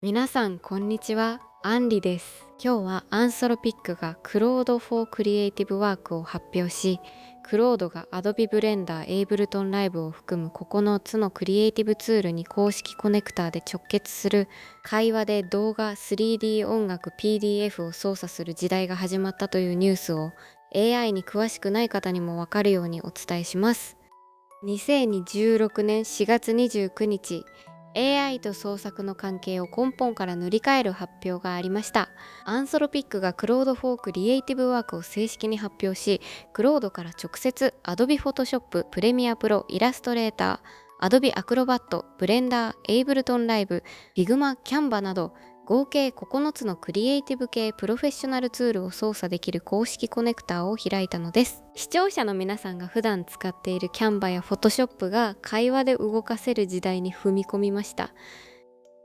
皆さんこんにちは、アンリです。今日はアンソロピックが Claude for Creative Work を発表し、クロードが Adobe Blender、Ableton Live を含む9つのクリエイティブツールに公式コネクターで直結する会話で動画、3D 音楽、PDF を操作する時代が始まったというニュースを AI に詳しくない方にもわかるようにお伝えします。2016年4月29日、AI と創作の関係を根本から塗り替える発表がありました。アンソロピックが Claude for Creative Work を正式に発表し、Claude から直接 Adobe Photoshop、Premiere Pro、Illustrator、Adobe Acrobat、Blender、Ableton Live、Figma、Canva など合計9つのクリエイティブ系プロフェッショナルツールを操作できる公式コネクターを開いたのです。視聴者の皆さんが普段使っている Canva や Photoshop が会話で動かせる時代に踏み込みました。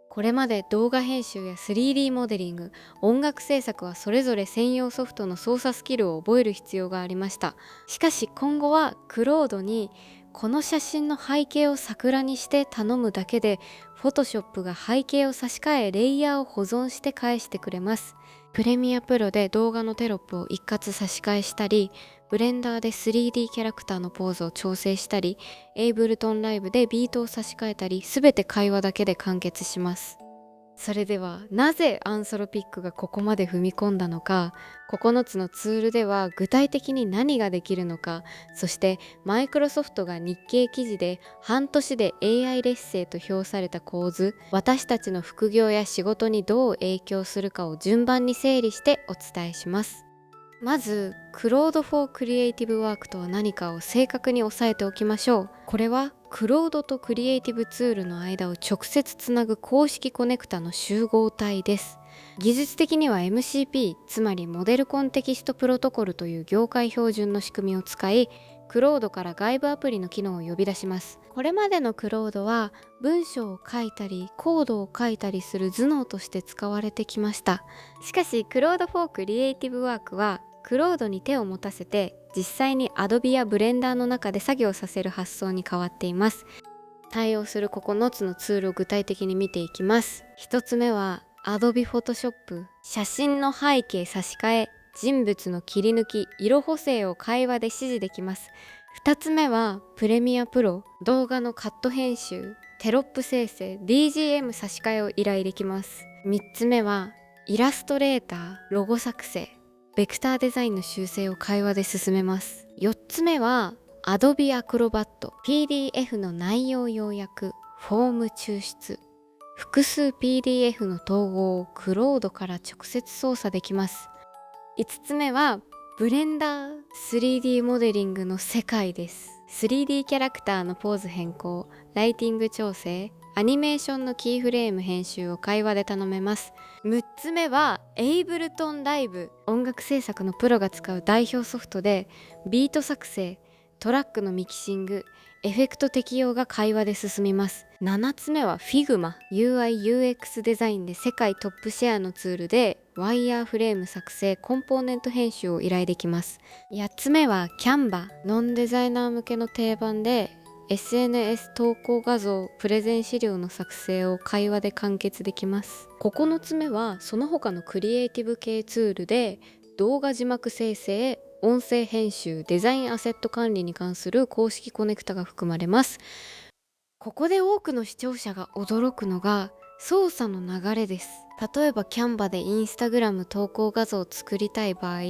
これまで動画編集や 3D モデリング、音楽制作はそれぞれ専用ソフトの操作スキルを覚える必要がありました。しかし今後はクロードにこの写真の背景を桜にして頼むだけで Photoshop が背景を差し替えレイヤーを保存して返してくれます。プレミアプロで動画のテロップを一括差し替えしたり、ブレンダーで 3D キャラクターのポーズを調整したり、エイブルトンライブでビートを差し替えたり、すべて会話だけで完結します。それではなぜアンソロピックがここまで踏み込んだのか、9つのツールでは具体的に何ができるのか、そしてマイクロソフトが日経記事で半年で AI 劣勢と評された構図、私たちの副業や仕事にどう影響するかを順番に整理してお伝えします。まず、Claude for Creative Work とは何かを正確に押さえておきましょう。これは Claude とクリエイティブツールの間を直接つなぐ公式コネクタの集合体です。技術的には MCP、つまりモデルコンテキストプロトコルという業界標準の仕組みを使い、Claude から外部アプリの機能を呼び出します。これまでの Claude は文章を書いたりコードを書いたりする頭脳として使われてきました。しかし Claude for Creative Work はクロードに手を持たせて実際に Adobe や Blender の中で作業させる発想に変わっています。対応する9つのツールを具体的に見ていきます。1つ目は Adobe Photoshop、 写真の背景差し替え、人物の切り抜き、色補正を会話で指示できます。2つ目は Premiere Pro、 動画のカット編集、テロップ生成、 BGM 差し替えを依頼できます。3つ目はイラストレーター、ロゴ作成、ベクターデザインの修正を会話で進めます。4つ目は Adobe Acrobat、 PDF の内容要約、フォーム抽出、複数 PDF の統合をクロードから直接操作できます。5つ目はブレンダー、 3D モデリングの世界です。 3D キャラクターのポーズ変更、ライティング調整、アニメーションのキーフレーム編集を会話で頼めます。6つ目は Ableton Live、 音楽制作のプロが使う代表ソフトでビート作成、トラックのミキシング、エフェクト適用が会話で進みます。7つ目は Figma、 UI/UX デザインで世界トップシェアのツールでワイヤーフレーム作成、コンポーネント編集を依頼できます。8つ目は Canva、 ノンデザイナー向けの定番で SNS 投稿画像、プレゼン資料の作成を会話で完結できます。9つ目はその他のクリエイティブ系ツールで動画字幕生成、音声編集、デザインアセット管理に関する公式コネクタが含まれます。ここで多くの視聴者が驚くのが操作の流れです。例えば Canva でインスタグラム投稿画像を作りたい場合、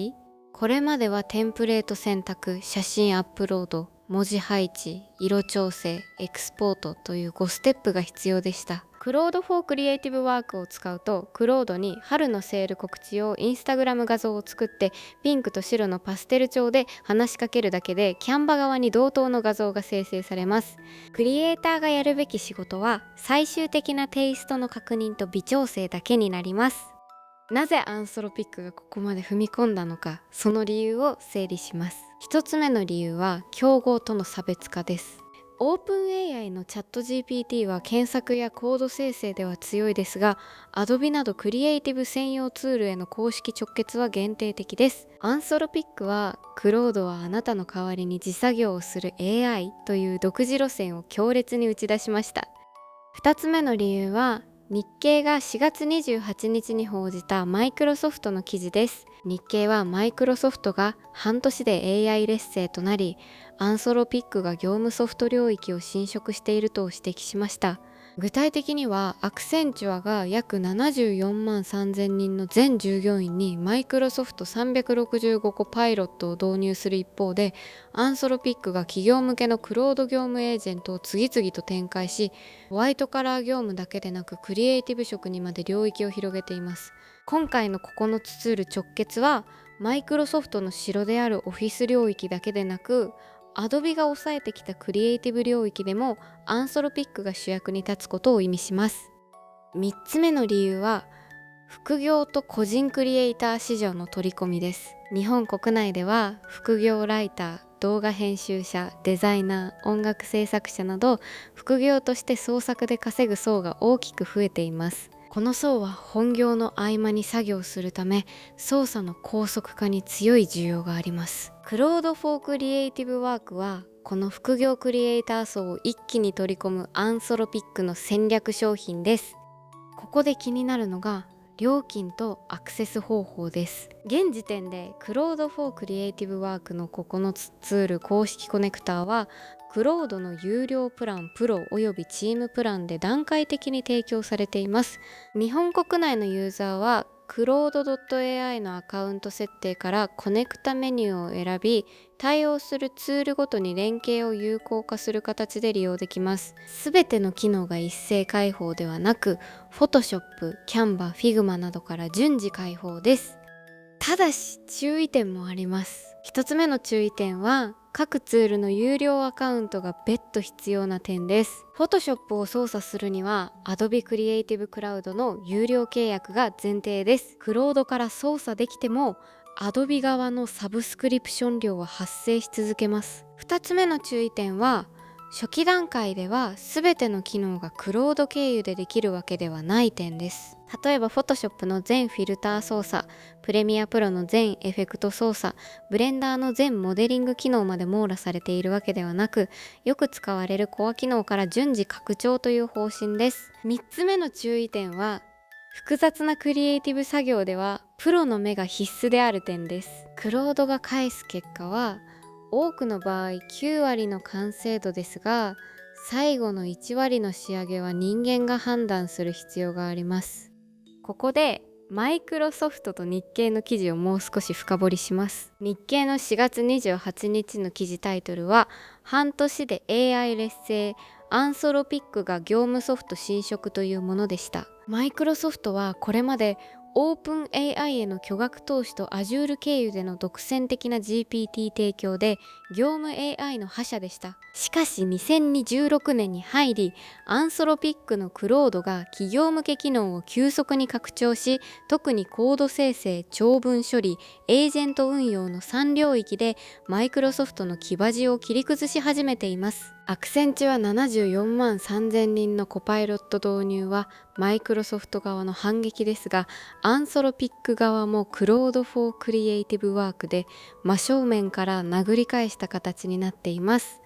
これまではテンプレート選択、写真アップロード、文字配置、色調整、エクスポートという5ステップが必要でした。Claude for Creative Work を使うと、クロードに春のセール告知用インスタグラム画像を作って、ピンクと白のパステル調で話しかけるだけで、キャンバ側に同等の画像が生成されます。クリエイターがやるべき仕事は、最終的なテイストの確認と微調整だけになります。なぜアンソロピックがここまで踏み込んだのか、その理由を整理します。一つ目の理由は競合との差別化です。オープン AI のチャット GPT は検索やコード生成では強いですが、Adobe などクリエイティブ専用ツールへの公式直結は限定的です。アンソロピックは、クロードはあなたの代わりに自作業をする AI という独自路線を強烈に打ち出しました。2つ目の理由は、日経が4月28日に報じたマイクロソフトの記事です。日経はマイクロソフトが半年で AI 劣勢となり、アンソロピックが業務ソフト領域を侵食していると指摘しました。具体的にはアクセンチュアが約74万3000人の全従業員にマイクロソフト365個パイロットを導入する一方で、アンソロピックが企業向けのクロード業務エージェントを次々と展開し、ホワイトカラー業務だけでなくクリエイティブ職にまで領域を広げています。今回の9つツール直結はマイクロソフトの城であるオフィス領域だけでなく、アドビが抑えてきたクリエイティブ領域でもアンソロピックが主役に立つことを意味します。3つ目の理由は副業と個人クリエイター市場の取り込みです。日本国内では副業ライター、動画編集者、デザイナー、音楽制作者など副業として創作で稼ぐ層が大きく増えています。この層は本業の合間に作業するため、操作の高速化に強い需要があります。クロードフォークリエイティブワークはこの副業クリエイター層を一気に取り込むアンソロピックの戦略商品です。ここで気になるのが料金とアクセス方法です。現時点でクロードフォークリエイティブワークの9つツール公式コネクターはクロードの有料プラン、プロおよびチームプランで段階的に提供されています。日本国内のユーザーはクロード .ai のアカウント設定からコネクタメニューを選び、対応するツールごとに連携を有効化する形で利用できます。すべての機能が一斉開放ではなく、Photoshop、Canva、Figma などから順次開放です。ただし注意点もあります。一つ目の注意点は各ツールの有料アカウントが別途必要な点です。Photoshop を操作するには Adobe Creative Cloud の有料契約が前提です。クロードから操作できても Adobe 側のサブスクリプション料は発生し続けます。二つ目の注意点は初期段階では全ての機能がクロード経由でできるわけではない点です。例えば Photoshop の全フィルター操作、プレミアプロの全エフェクト操作、ブレンダーの全モデリング機能まで網羅されているわけではなく、よく使われるコア機能から順次拡張という方針です。3つ目の注意点は複雑なクリエイティブ作業ではプロの目が必須である点です。クロードが返す結果は多くの場合9割の完成度ですが、最後の1割の仕上げは人間が判断する必要があります。ここでマイクロソフトと日経の記事をもう少し深掘りします。日経の4月28日の記事タイトルは半年で AI 劣勢、アンソロピックが業務ソフト侵食というものでした。マイクロソフトはこれまでオープン AI への巨額投資と Azure 経由での独占的な GPT 提供で業務 AI の覇者でした。しかし2026年に入り、アンソロピックのクロードが企業向け機能を急速に拡張し、特にコード生成、長文処理、エージェント運用の3領域でマイクロソフトの牙地を切り崩し始めています。アクセンチュア74万3000人のコパイロット導入はマイクロソフト側の反撃ですが、アンソロピック側もクロードフォークリエイティブワークで真正面から殴り返した形になっています。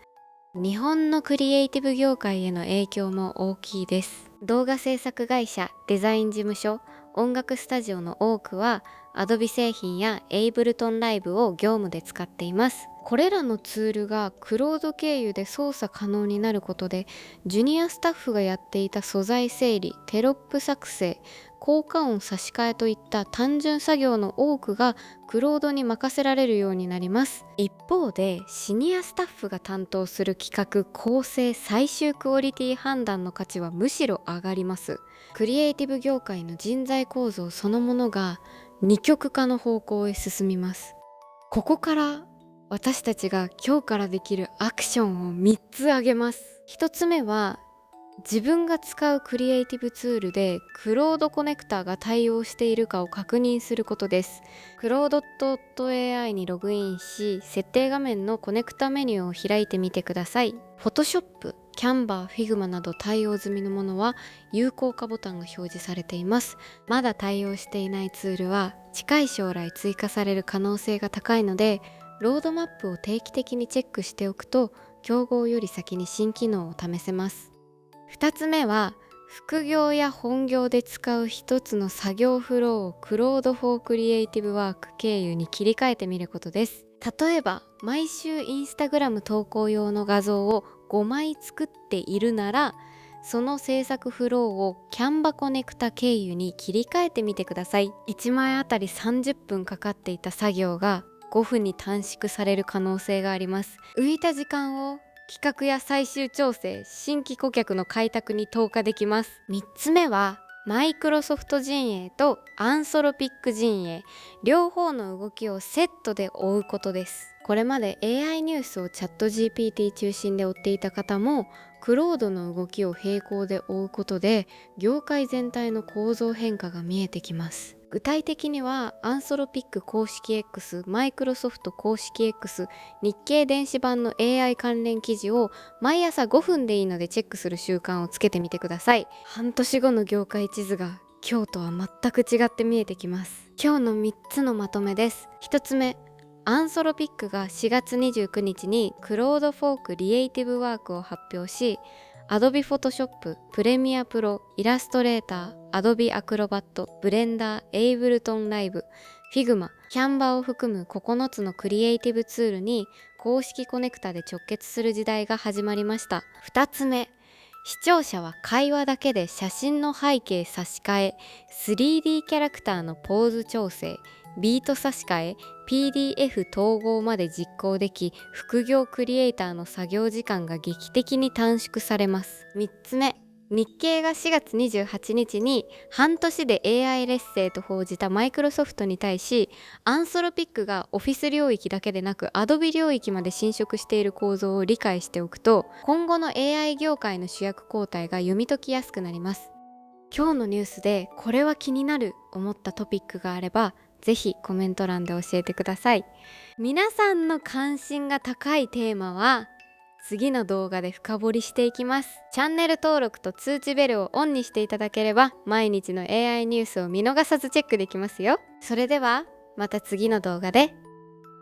日本のクリエイティブ業界への影響も大きいです。動画制作会社、デザイン事務所、音楽スタジオの多くは Adobe 製品や Ableton Live を業務で使っています。これらのツールがクロード経由で操作可能になることで、ジュニアスタッフがやっていた素材整理、テロップ作成、効果音差し替えといった単純作業の多くがクロードに任せられるようになります。一方でシニアスタッフが担当する企画、構成、最終クオリティ判断の価値はむしろ上がります。クリエイティブ業界の人材構造そのものが二極化の方向へ進みます。ここから私たちが今日からできるアクションを3つ挙げます。1つ目は自分が使うクリエイティブツールでクロードコネクタが対応しているかを確認することです。クロード .ai にログインし、設定画面のコネクタメニューを開いてみてください。Photoshop、Canva、Figma など対応済みのものは有効化ボタンが表示されています。まだ対応していないツールは近い将来追加される可能性が高いので、ロードマップを定期的にチェックしておくと競合より先に新機能を試せます。2つ目は副業や本業で使う一つの作業フローをクロードフォークリエイティブワーク経由に切り替えてみることです。例えば毎週インスタグラム投稿用の画像を5枚作っているなら、その制作フローをキャンバコネクタ経由に切り替えてみてください。1枚あたり30分かかっていた作業が5分に短縮される可能性があります。浮いた時間を企画や最終調整、新規顧客の開拓に投下できます。3つ目はマイクロソフト陣営とアンソロピック陣営、両方の動きをセットで追うことです。これまで AI ニュースをチャット GPT 中心で追っていた方も、クロードの動きを並行で追うことで業界全体の構造変化が見えてきます。具体的にはアンソロピック公式 X、マイクロソフト公式 X、日経電子版の AI 関連記事を毎朝5分でいいのでチェックする習慣をつけてみてください。半年後の業界地図が今日とは全く違って見えてきます。今日の3つのまとめです。1つ目、アンソロピックが4月29日にクロードフォークリエイティブワークを発表し、Adobe Photoshop、Premiere Pro、イラストレーター、Adobe Acrobat、Blender、Ableton Live、Figma、Canva を含む9つのクリエイティブツールに公式コネクタで直結する時代が始まりました。2つ目、視聴者は会話だけで写真の背景差し替え、3D キャラクターのポーズ調整、ビート差し替え、PDF 統合まで実行でき、副業クリエイターの作業時間が劇的に短縮されます。3つ目、日経が4月28日に半年で AI 劣勢と報じたマイクロソフトに対し、アンソロピックがオフィス領域だけでなく Adobe 領域まで侵食している構造を理解しておくと、今後の AI 業界の主役交代が読み解きやすくなります。今日のニュースでこれは気になる思ったトピックがあれば、ぜひコメント欄で教えてください。皆さんの関心が高いテーマは次の動画で深掘りしていきます。チャンネル登録と通知ベルをオンにしていただければ毎日の AI ニュースを見逃さずチェックできますよ。それではまた次の動画で